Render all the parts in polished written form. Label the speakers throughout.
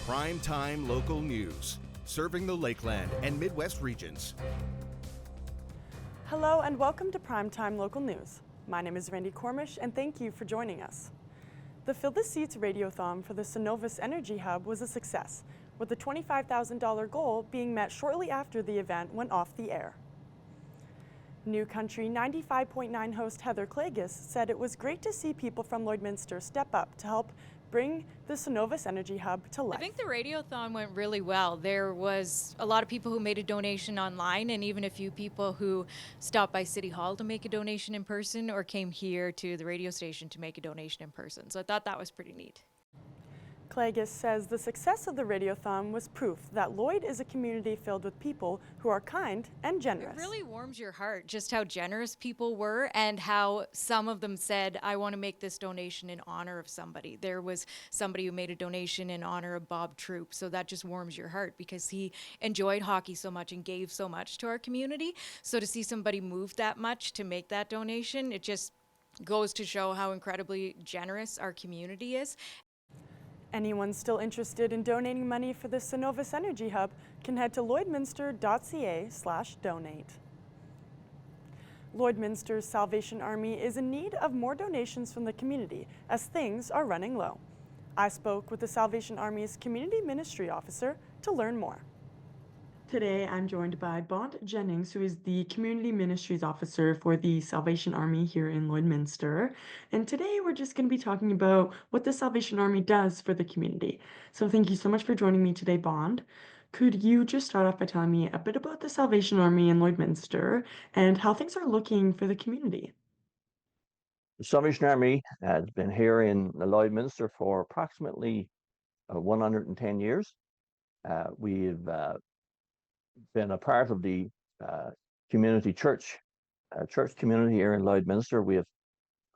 Speaker 1: Primetime local news, serving the Lakeland and Midwest regions.
Speaker 2: Hello and welcome to Primetime Local News. My name is Randy Cormish and thank you for joining us. The Fill the Seats Radiothon for the Cenovus Energy Hub was a success, with the $25,000 goal being met shortly after the event went off the air. New Country 95.9 host Heather Klages said it was great to see people from Lloydminster step up to help bring the Cenovus Energy Hub to life.
Speaker 3: I think the Radiothon went really well. There was a lot of people who made a donation online, and even a few people who stopped by City Hall to make a donation in person or came here to the radio station to make a donation in person. So I thought that was pretty neat.
Speaker 2: Klages says the success of the Radiothon was proof that Lloyd is a community filled with people who are kind and generous.
Speaker 3: It really warms your heart just how generous people were and how some of them said, I want to make this donation in honor of somebody. There was somebody who made a donation in honor of Bob Troop, so that just warms your heart because he enjoyed hockey so much and gave so much to our community. So to see somebody move that much to make that donation, it just goes to show how incredibly generous our community is.
Speaker 2: Anyone still interested in donating money for the Cenovus Energy Hub can head to lloydminster.ca/donate. Lloydminster's Salvation Army is in need of more donations from the community as things are running low. I spoke with the Salvation Army's Community Ministry Officer to learn more. Today, I'm joined by Bont Jennings, who is the Community Ministries Officer for the Salvation Army here in Lloydminster. And today, we're just going to be talking about what the Salvation Army does for the community. So thank you so much for joining me today, Bont. Could you just start off by telling me a bit about the Salvation Army in Lloydminster and how things are looking for the community?
Speaker 4: The Salvation Army has been here in Lloydminster for approximately 110 years. We've been a part of the community church community here in Lloydminster.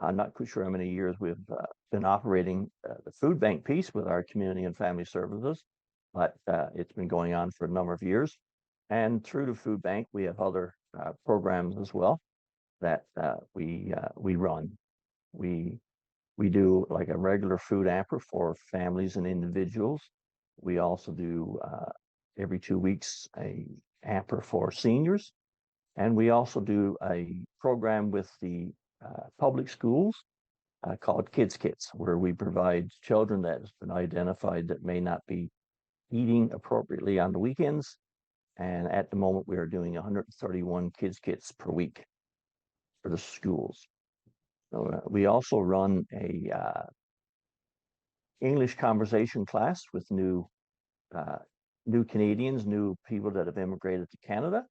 Speaker 4: I'm not quite sure how many years we've been operating the food bank piece with our community and family services, but it's been going on for a number of years. And through the food bank, we have other programs as well that we run. We do like a regular food hamper for families and individuals. We also do every 2 weeks a hamper for seniors, and we also do a program with the public schools called Kids Kits, where we provide children that has been identified that may not be eating appropriately on the weekends. And at the moment, we are doing 131 Kids Kits per week for the schools. So, we also run a English conversation class with new Canadians, new people that have immigrated to Canada.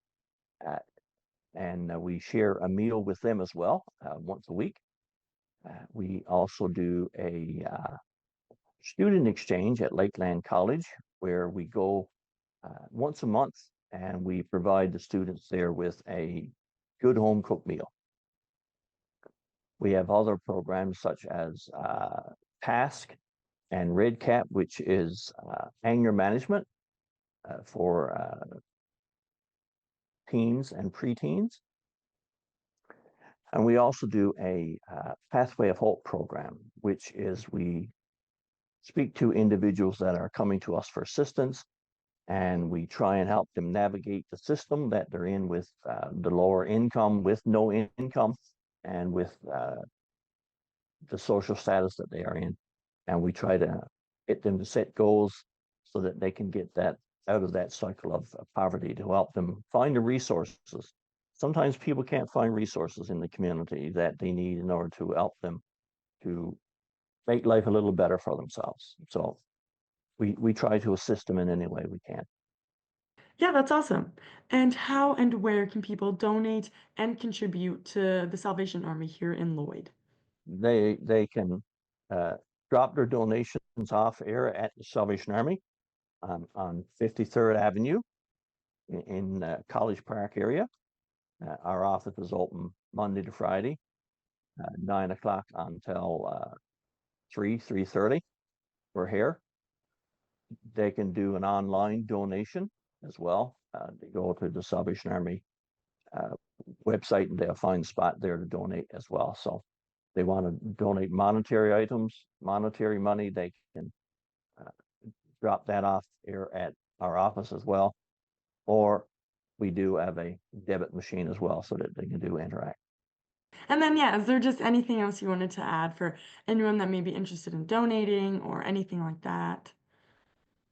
Speaker 4: And we share a meal with them as well, once a week. We also do a student exchange at Lakeland College, where we go once a month and we provide the students there with a good home cooked meal. We have other programs such as TASK and Red Cap, which is anger management for teens and preteens. And we also do a Pathway of Hope program, which is we speak to individuals that are coming to us for assistance, and we try and help them navigate the system that they're in with the lower income, with no income, and with the social status that they are in. And we try to get them to set goals so that they can get that out of that cycle of poverty, to help them find the resources. Sometimes people can't find resources in the community that they need in order to help them to make life a little better for themselves. So we try to assist them in any way we can.
Speaker 2: Yeah, that's awesome. And how and where can people donate and contribute to the Salvation Army here in Lloyd?
Speaker 4: They can drop their donations off air at the Salvation Army on 53rd Avenue in College Park area. Our office is open Monday to Friday, 9 o'clock until 3:30. We're here. They can do an online donation as well. They go to the Salvation Army website and they'll find a spot there to donate as well. So they want to donate monetary items, monetary money, they can drop that off here at our office as well. Or we do have a debit machine as well so that they can do interact.
Speaker 2: And then, yeah, is there just anything else you wanted to add for anyone that may be interested in donating or anything like that?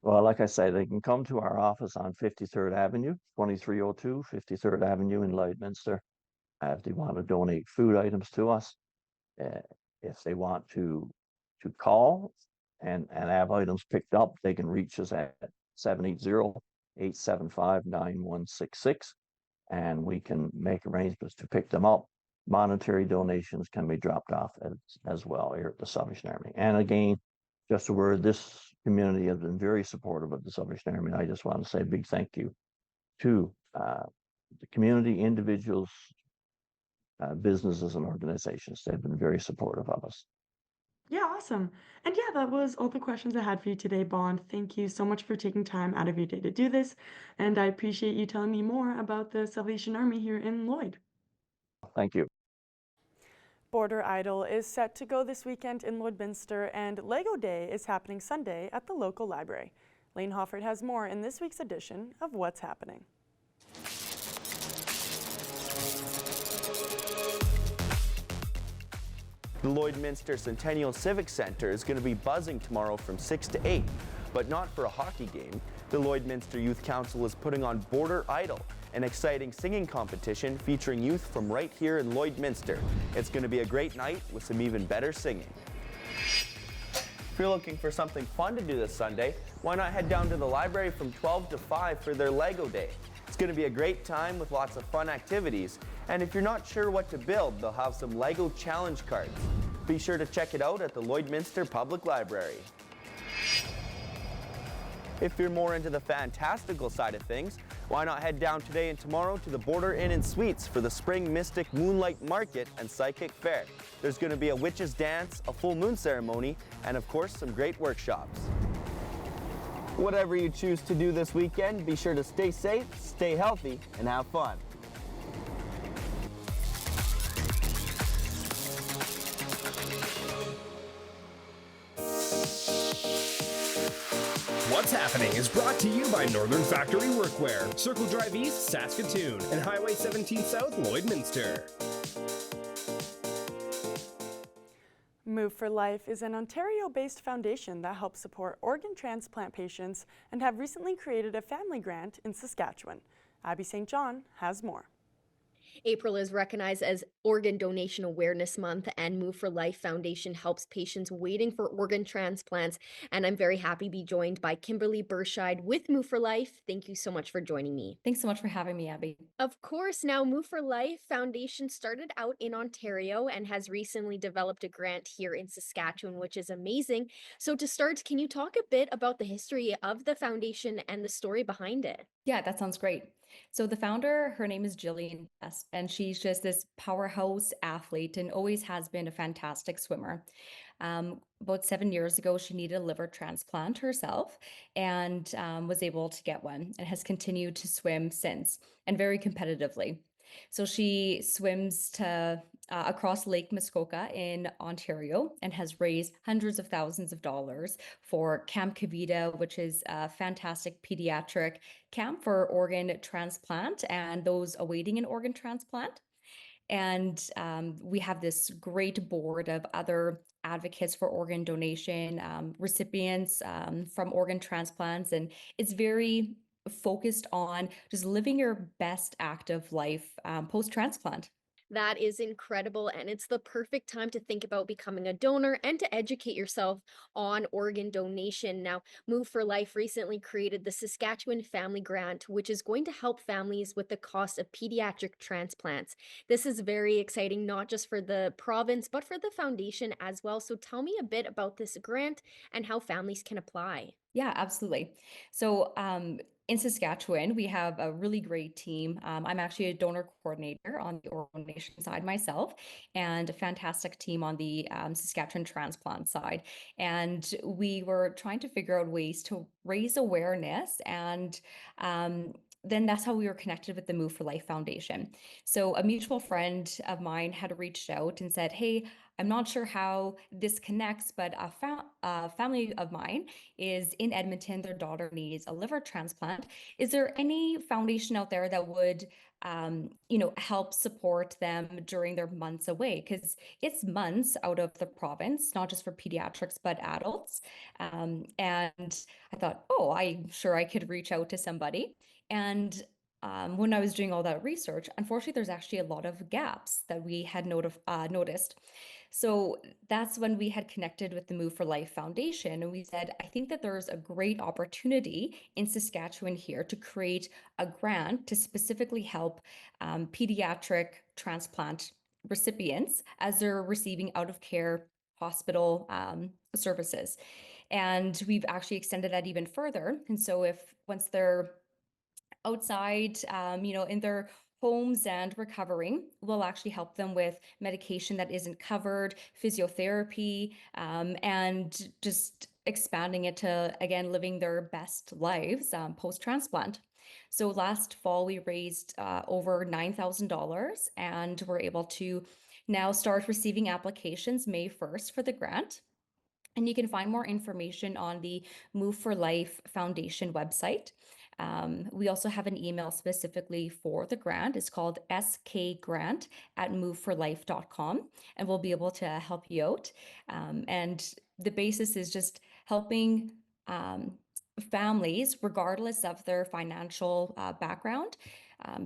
Speaker 4: Well, like I say, they can come to our office on 53rd Avenue, 2302 53rd Avenue in Lloydminster. If they want to donate food items to us, uh, if they want to call and have items picked up, they can reach us at 780-875-9166, and we can make arrangements to pick them up. Monetary donations can be dropped off as well here at the Salvation Army. And again, just a word, this community has been very supportive of the Salvation Army. I just want to say a big thank you to the community, individuals, businesses, and organizations. They've been very supportive of us.
Speaker 2: Yeah, awesome. And yeah, that was all the questions I had for you today, Bond. Thank you so much for taking time out of your day to do this. And I appreciate you telling me more about the Salvation Army here in Lloyd.
Speaker 4: Thank you.
Speaker 2: Border Idol is set to go this weekend in Lloydminster, and Lego Day is happening Sunday at the local library. Lane Hofford has more in this week's edition of What's Happening.
Speaker 5: The Lloydminster Centennial Civic Center is going to be buzzing tomorrow from 6 to 8, but not for a hockey game. The Lloydminster Youth Council is putting on Border Idol, an exciting singing competition featuring youth from right here in Lloydminster. It's going to be a great night with some even better singing. If you're looking for something fun to do this Sunday, why not head down to the library from 12 to 5 for their Lego Day. It's going to be a great time with lots of fun activities, and if you're not sure what to build, they'll have some Lego challenge cards. Be sure to check it out at the Lloydminster Public Library. If you're more into the fantastical side of things, why not head down today and tomorrow to the Border Inn and Suites for the Spring Mystic Moonlight Market and Psychic Fair. There's going to be a witch's dance, a full moon ceremony, and of course some great workshops. Whatever you choose to do this weekend, be sure to stay safe, stay healthy, and have fun.
Speaker 6: What's Happening is brought to you by Northern Factory Workwear, Circle Drive East, Saskatoon, and Highway 17 South, Lloydminster.
Speaker 2: Move for Life is an Ontario-based foundation that helps support organ transplant patients and have recently created a family grant in Saskatchewan. Abby St. John has more.
Speaker 7: April is recognized as Organ Donation Awareness Month, and Move for Life Foundation helps patients waiting for organ transplants. And I'm very happy to be joined by Kimberly Burscheid with Move for Life. Thank you so much for joining me.
Speaker 8: Thanks so much for having me, Abby.
Speaker 7: Of course. Now, Move for Life Foundation started out in Ontario and has recently developed a grant here in Saskatchewan, which is amazing. So to start, can you talk a bit about the history of the foundation and the story behind it?
Speaker 8: Yeah, that sounds great. So the founder, her name is Jillian Best, and she's just this powerhouse athlete and always has been a fantastic swimmer. About 7 years ago, she needed a liver transplant herself and was able to get one and has continued to swim since, and very competitively. So she swims to across Lake Muskoka in Ontario and has raised hundreds of thousands of dollars for Camp Kavita, which is a fantastic pediatric camp for organ transplant and those awaiting an organ transplant. And we have this great board of other advocates for organ donation, recipients from organ transplants, and it's very focused on just living your best active life post-transplant.
Speaker 7: That is incredible, and it's the perfect time to think about becoming a donor and to educate yourself on organ donation. Now, Move for Life recently created the Saskatchewan Family Grant, which is going to help families with the cost of pediatric transplants. This is very exciting, not just for the province, but for the foundation as well. So tell me a bit about this grant and how families can apply.
Speaker 8: Yeah, absolutely. So in Saskatchewan, we have a really great team. I'm actually a donor coordinator on the organ donation side myself, and a fantastic team on the Saskatchewan transplant side. And we were trying to figure out ways to raise awareness and then that's how we were connected with the Move for Life Foundation. So a mutual friend of mine had reached out and said, "Hey, I'm not sure how this connects, but a family of mine is in Edmonton. Their daughter needs a liver transplant. Is there any foundation out there that would, help support them during their months away? Because it's months out of the province, not just for pediatrics, but adults." And I thought, oh, I'm sure I could reach out to somebody. And when I was doing all that research, unfortunately, there's actually a lot of gaps that we had noticed. So that's when we had connected with the Move for Life Foundation. And we said, I think that there's a great opportunity in Saskatchewan here to create a grant to specifically help pediatric transplant recipients as they're receiving out of care hospital services. And we've actually extended that even further. And so if once they're outside, in their homes and recovering, will actually help them with medication that isn't covered, physiotherapy, and just expanding it to, again, living their best lives post-transplant. So last fall, we raised over $9,000 and we're able to now start receiving applications May 1st for the grant. And you can find more information on the Move for Life Foundation website. We also have an email specifically for the grant. It's called skgrant@moveforlife.com, and we'll be able to help you out. And the basis is just helping families, regardless of their financial background,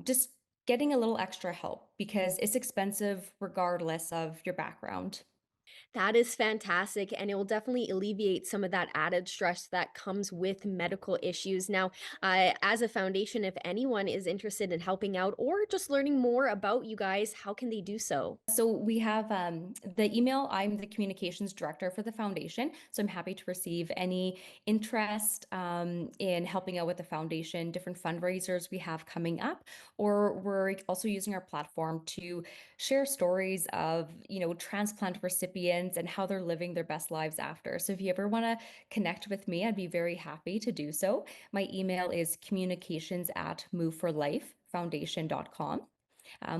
Speaker 8: just getting a little extra help because it's expensive regardless of your background.
Speaker 7: That is fantastic, and it will definitely alleviate some of that added stress that comes with medical issues. Now, as a foundation, if anyone is interested in helping out or just learning more about you guys, how can they do so?
Speaker 8: So we have the email. I'm the communications director for the foundation. So I'm happy to receive any interest in helping out with the foundation, different fundraisers we have coming up, or we're also using our platform to share stories of, transplant recipients and how they're living their best lives after. So if you ever want to connect with me, I'd be very happy to do so. My email is communications@moveforlifefoundation.com.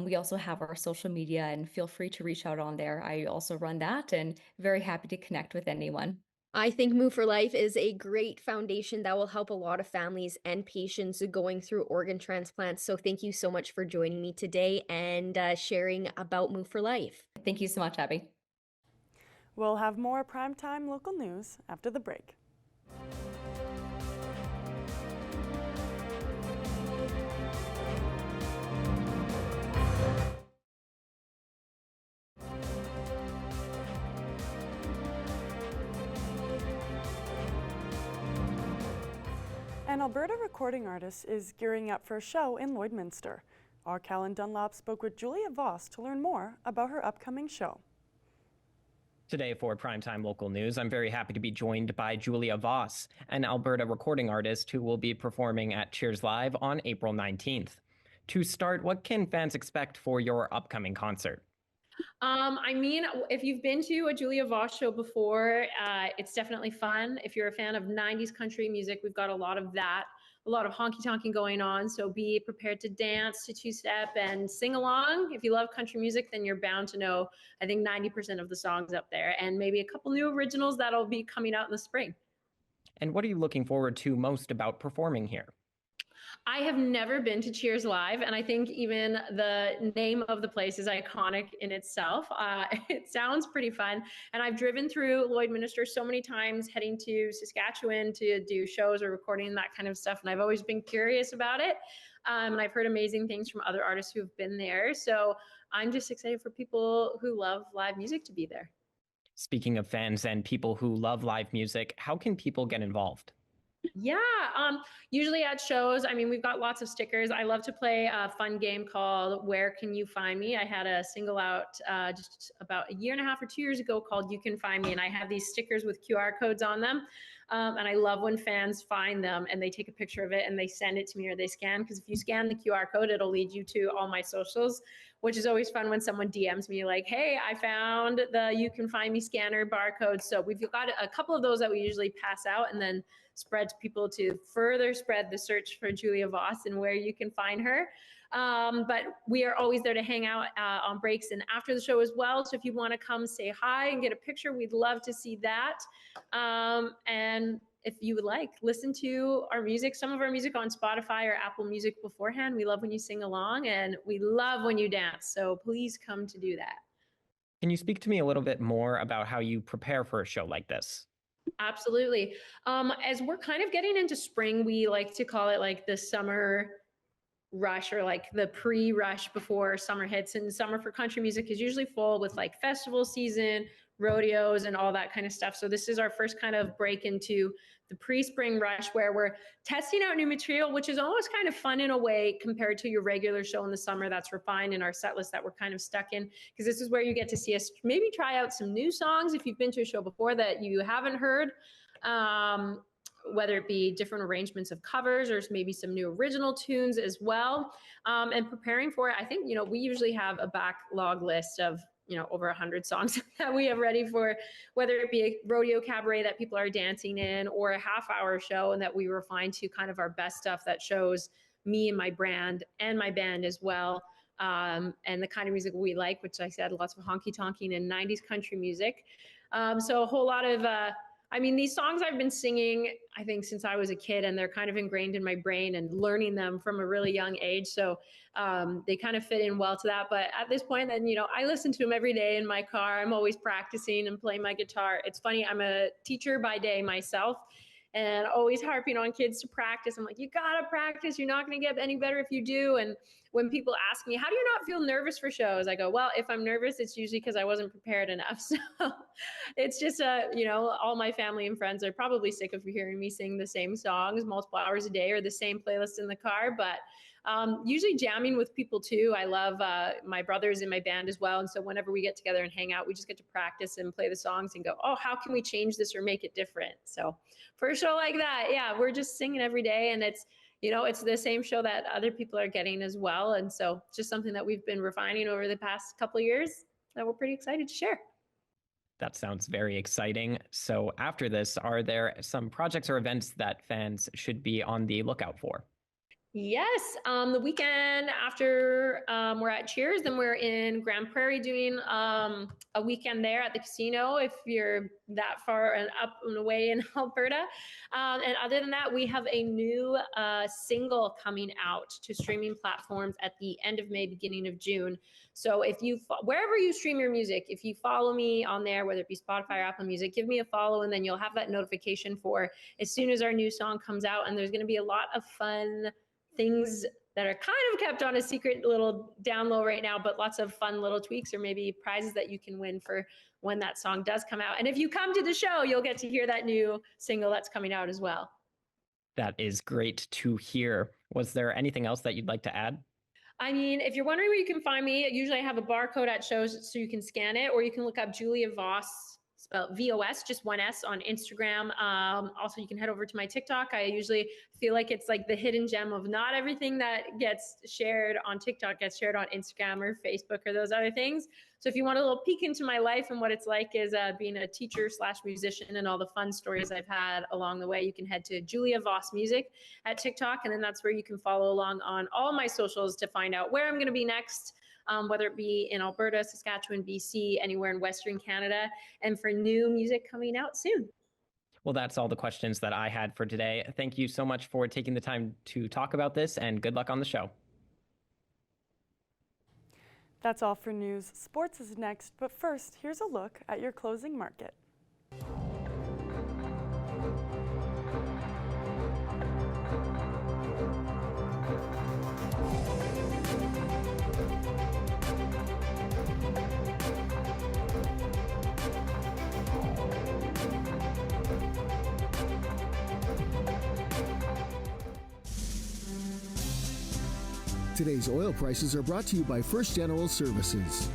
Speaker 8: We also have our social media and feel free to reach out on there. I also run that and very happy to connect with anyone.
Speaker 7: I think Move for Life is a great foundation that will help a lot of families and patients going through organ transplants. So thank you so much for joining me today and sharing about Move for Life.
Speaker 8: Thank you so much, Abby.
Speaker 2: We'll have more primetime local news after the break. An Alberta recording artist is gearing up for a show in Lloydminster. Our Callan Dunlop spoke with Julia Voss to learn more about her upcoming show.
Speaker 9: Today for Primetime Local News, I'm very happy to be joined by Julia Voss, an Alberta recording artist who will be performing at Cheers Live on April 19th. To start, what can fans expect for your upcoming concert?
Speaker 10: If you've been to a Julia Voss show before, it's definitely fun. If you're a fan of 90s country music, we've got a lot of that, a lot of honky-tonking going on. So be prepared to dance to two-step and sing along. If you love country music, then you're bound to know, I think, 90% of the songs up there, and maybe a couple new originals that'll be coming out in the spring.
Speaker 9: And what are you looking forward to most about performing here?
Speaker 10: I have never been to Cheers Live, and I think even the name of the place is iconic in itself. It sounds pretty fun, and I've driven through Lloydminster so many times heading to Saskatchewan to do shows or recording and that kind of stuff, and I've always been curious about it, and I've heard amazing things from other artists who've been there, so I'm just excited for people who love live music to be there.
Speaker 9: Speaking of fans and people who love live music, how can people get involved?
Speaker 10: Yeah, usually at shows, we've got lots of stickers. I love to play a fun game called Where Can You Find Me? I had a single out just about a year and a half or 2 years ago called You Can Find Me, and I have these stickers with QR codes on them. And I love when fans find them and they take a picture of it and they send it to me or they scan, because if you scan the QR code, it'll lead you to all my socials, which is always fun when someone DMs me like, hey, I found the You Can Find Me scanner barcode. So we've got a couple of those that we usually pass out and then spread to people to further spread the search for Julia Voss and where you can find her. But we are always there to hang out on breaks and after the show as well. So if you want to come say hi and get a picture, we'd love to see that. And if you would like, listen to our music, some of our music on Spotify or Apple Music beforehand. We love when you sing along and we love when you dance. So please come to do that.
Speaker 9: Can you speak to me a little bit more about how you prepare for a show like this?
Speaker 10: Absolutely. As we're kind of getting into spring, we like to call it like the summer rush, or like the pre-rush before summer hits. And summer for country music is usually full with like festival season, rodeos, and all that kind of stuff. So this is our first kind of break into the pre-spring rush, where we're testing out new material, which is almost kind of fun in a way compared to your regular show in the summer that's refined in our set list that we're kind of stuck in, because this is where you get to see us maybe try out some new songs if you've been to a show before that you haven't heard. Whether it be different arrangements of covers or maybe some new original tunes as well. And preparing for it, I think, we usually have a backlog list of, over 100 songs that we have ready for, whether it be a rodeo cabaret that people are dancing in or a half-hour show, and that we refine to kind of our best stuff that shows me and my brand and my band as well. And the kind of music we like, which I said, lots of honky-tonking and 90s country music. So a whole lot of, these songs I've been singing, I think, since I was a kid, and they're kind of ingrained in my brain and learning them from a really young age. So they kind of fit in well to that. But at this point, then, I listen to them every day in my car. I'm always practicing and playing my guitar. It's funny, I'm a teacher by day myself, and always harping on kids to practice. I'm like, you gotta practice. You're not gonna get any better if you do. And when people ask me, how do you not feel nervous for shows? I go, well, if I'm nervous, it's usually because I wasn't prepared enough. So it's just, all my family and friends are probably sick of hearing me sing the same songs multiple hours a day or the same playlist in the car. But usually jamming with people too. I love my brothers in my band as well. And so whenever we get together and hang out, we just get to practice and play the songs and go, oh, how can we change this or make it different? So for a show like that, yeah, we're just singing every day, and it's, it's the same show that other people are getting as well. And so just something that we've been refining over the past couple of years that we're pretty excited to share.
Speaker 9: That sounds very exciting. So after this, are there some projects or events that fans should be on the lookout for?
Speaker 10: Yes, the weekend after we're at Cheers, then we're in Grand Prairie doing a weekend there at the casino if you're that far and up and away in Alberta. And other than that, we have a new single coming out to streaming platforms at the end of May, beginning of June. So if you, wherever you stream your music, if you follow me on there, whether it be Spotify or Apple Music, give me a follow, and then you'll have that notification for as soon as our new song comes out. And there's going to be a lot of fun things that are kind of kept on a secret little down low right now, but lots of fun little tweaks or maybe prizes that you can win for when that song does come out. And if you come to the show, you'll get to hear that new single that's coming out as well.
Speaker 9: That is great to hear. Was there anything else that you'd like to add?
Speaker 10: If you're wondering where you can find me, usually I have a barcode at shows so you can scan it, or you can look up Julia Voss, spelled VOS, just one S, on Instagram. Also, you can head over to my TikTok. I usually feel like it's like the hidden gem of not everything that gets shared on TikTok gets shared on Instagram or Facebook or those other things. So if you want a little peek into my life and what it's like as being a teacher / musician and all the fun stories I've had along the way, you can head to Julia Voss Music at TikTok. And then that's where you can follow along on all my socials to find out where I'm going to be next. Whether it be in Alberta, Saskatchewan, BC, anywhere in Western Canada, and for new music coming out soon.
Speaker 9: Well, that's all the questions that I had for today. Thank you so much for taking the time to talk about this, and good luck on the show.
Speaker 2: That's all for news. Sports is next, but first, here's a look at your closing market.
Speaker 11: Today's oil prices are brought to you by First General Services.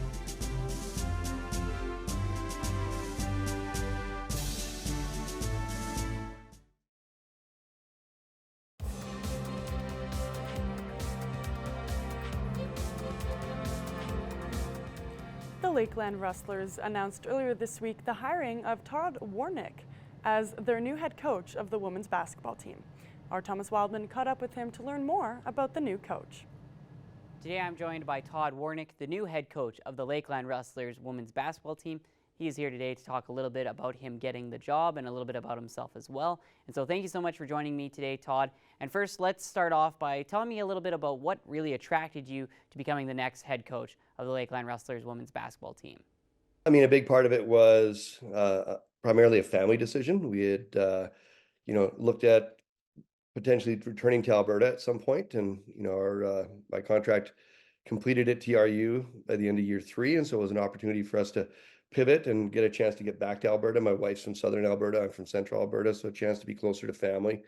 Speaker 2: Lakeland Rustlers announced earlier this week the hiring of Todd Warnick as their new head coach of the women's basketball team. Our Thomas Wildman caught up with him to learn more about the new coach.
Speaker 12: Today I'm joined by Todd Warnick, the new head coach of the Lakeland Rustlers women's basketball team. He is here today to talk a little bit about him getting the job and a little bit about himself as well. And so thank you so much for joining me today, Todd. And first, let's start off by telling me a little bit about what really attracted you to becoming the next head coach of the Lakeland Rustlers women's basketball team.
Speaker 13: I mean, a big part of it was primarily a family decision. We had, looked at potentially returning to Alberta at some point, and my contract completed at TRU by the end of year 3, and so it was an opportunity for us to pivot and get a chance to get back to Alberta. My wife's from Southern Alberta, I'm from Central Alberta, so a chance to be closer to family.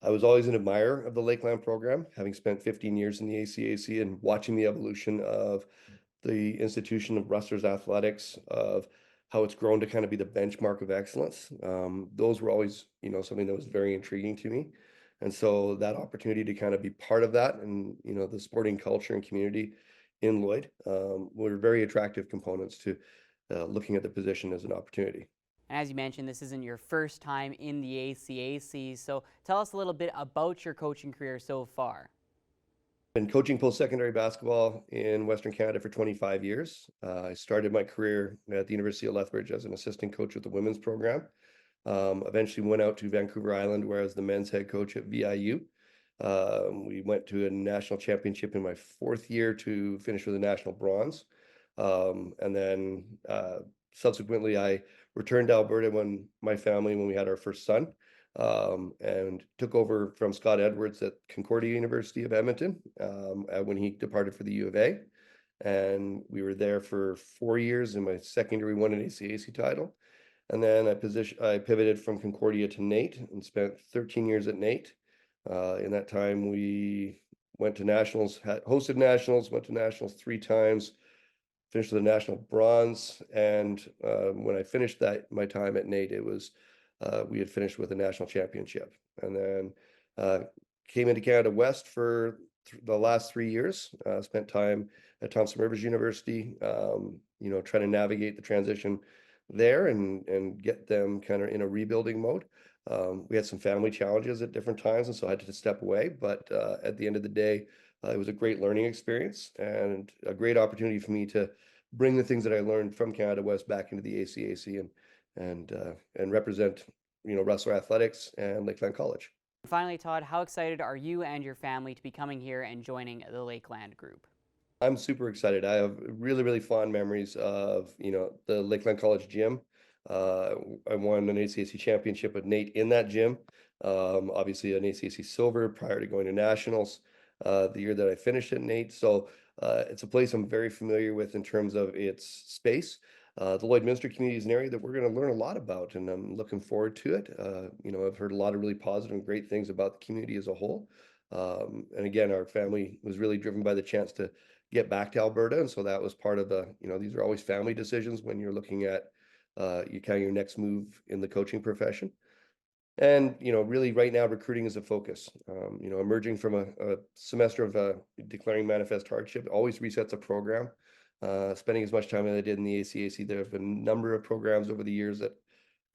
Speaker 13: I was always an admirer of the Lakeland program, having spent 15 years in the ACAC and watching the evolution of the institution of Rustlers athletics, of how it's grown to kind of be the benchmark of excellence. Those were always, something that was very intriguing to me. And so that opportunity to kind of be part of that and, the sporting culture and community in Lloyd were very attractive components to looking at the position as an opportunity.
Speaker 12: And as you mentioned, this isn't your first time in the ACAC, so tell us a little bit about your coaching career so far.
Speaker 13: Been coaching post-secondary basketball in Western Canada for 25 years. I started my career at the University of Lethbridge as an assistant coach with the women's program. Eventually went out to Vancouver Island, where I was the men's head coach at VIU. We went to a national championship in my 4th year to finish with a national bronze. And then subsequently, I returned to Alberta when we had our first son, and took over from Scott Edwards at Concordia University of Edmonton when he departed for the U of A. And we were there for 4 years. In my 2nd year, we won an ACAC title. And then I pivoted from Concordia to NAIT and spent 13 years at NAIT. In that time, we went to nationals, hosted nationals, went to nationals 3 times, finished with a national bronze. And when I finished my time at NAIT, it was we had finished with a national championship. And then came into Canada West for the last 3 years. Spent time at Thompson Rivers University, trying to navigate the transition there and get them kind of in a rebuilding mode. We had some family challenges at different times, and so I had to step away. But at the end of the day, it was a great learning experience and a great opportunity for me to bring the things that I learned from Canada West back into the ACAC and represent, Rustler athletics and Lakeland College.
Speaker 12: Finally, Todd, how excited are you and your family to be coming here and joining the Lakeland group?
Speaker 13: I'm super excited. I have really, really fond memories of, the Lakeland College gym. I won an ACAC championship with NAIT in that gym. Obviously an ACAC silver prior to going to nationals the year that I finished at NAIT. So it's a place I'm very familiar with in terms of its space. The Lloydminster community is an area that we're going to learn a lot about, and I'm looking forward to it. I've heard a lot of really positive and great things about the community as a whole. And again, our family was really driven by the chance to get back to Alberta. And so that was part of these are always family decisions when you're looking at your next move in the coaching profession. And, really right now recruiting is a focus. Emerging from a semester of declaring manifest hardship always resets a program. Spending as much time as I did in the ACAC, there have been a number of programs over the years that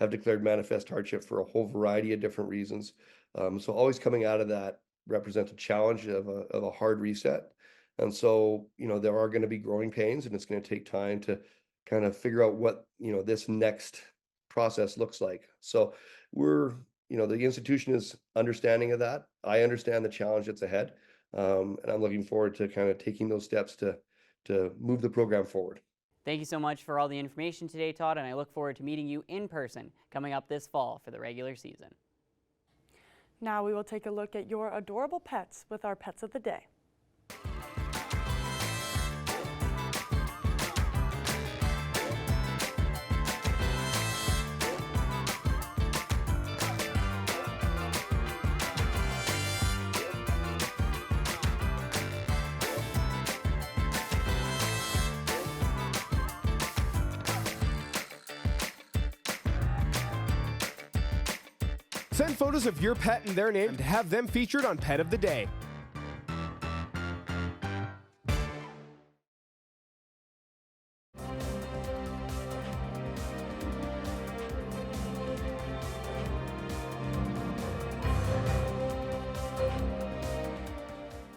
Speaker 13: have declared manifest hardship for a whole variety of different reasons. So always coming out of that represents a challenge of a hard reset. And so, there are going to be growing pains, and it's going to take time to kind of figure out what, this next process looks like. So the institution is understanding of that. I understand the challenge that's ahead. And I'm looking forward to kind of taking those steps to move the program forward.
Speaker 12: Thank you so much for all the information today, Todd, and I look forward to meeting you in person coming up this fall for the regular season.
Speaker 2: Now we will take a look at your adorable pets with our Pets of the Day.
Speaker 6: Send photos of your pet and their name and have them featured on Pet of the Day.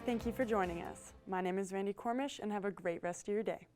Speaker 2: thank you for joining us. My name is Randy Cormish, and have a great rest of your day.